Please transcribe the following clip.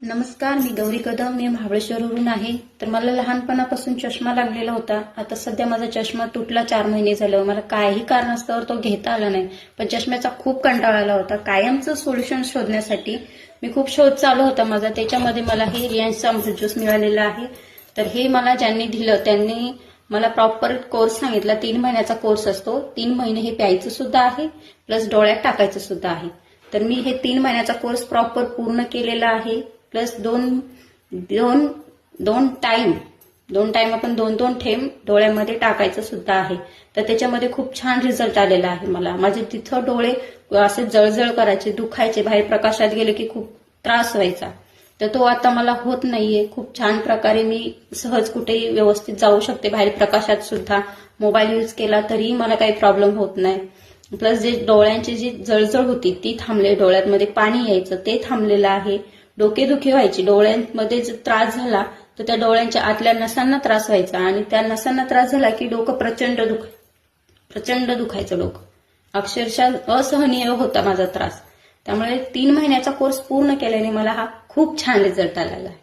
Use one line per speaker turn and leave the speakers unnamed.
नमस्कार, मी गौरी कदम. मी महाबळेश्वरवरून आहे. तर मला लहानपणापासून चष्मा लागलेला होता. आता सध्या माझा चष्मा तुटला 4 महिने झालं. मला काही कारणास्तव तो घेता आला नाही, पण चष्म्याचा खूप कंटाळा आला होता. कायमचं सोल्युशन शोधण्यासाठी मी खूप शोध चालू होता माझा. त्याच्यामध्ये मला हे रियांचा अमृत ज्यूस मिळालेला आहे. तर हे मला ज्यांनी दिलं त्यांनी मला प्रॉपर कोर्स सांगितला. 3 महिन्याचा कोर्स असतो. 3 महिने हे प्यायचं सुद्धा आहे, प्लस डोळ्यात टाकायचं सुद्धा आहे. तर मी हे 3 महिन्याचा कोर्स प्रॉपर पूर्ण केलेला आहे. प्लस दोन टाइम आपण 2-2 थेंब डोळ्यामध्ये टाकायचं सुद्धा आहे. तर त्याच्यामध्ये खूप छान रिझल्ट आलेला आहे मला. माझे तिथं डोळे असे जळजळ करायचे, दुखायचे, बाहेर प्रकाशात गेले की खूप त्रास व्हायचा. तर तो आता मला होत नाहीये. खूप छान प्रकारे मी सहज कुठेही व्यवस्थित जाऊ शकते, बाहेर प्रकाशात सुद्धा. मोबाईल यूज केला तरी मला काही प्रॉब्लेम होत नाही. प्लस जे डोळ्यांची जी जळजळ होती ती थांबले, डोळ्यामध्ये पाणी यायचं ते थांबलेलं आहे. डोकेदुखी व्हायची, डोळ्यांमध्ये जर त्रास झाला तर त्या डोळ्यांच्या आतल्या नसांना त्रास व्हायचा आणि त्या नसांना त्रास झाला की डोकं प्रचंड दुखायचं. डोकं अक्षरशः असहनीय होता माझा त्रास. त्यामुळे 3 महिन्याचा कोर्स पूर्ण केल्याने मला हा खूप छान रिझल्ट आलेला आहे.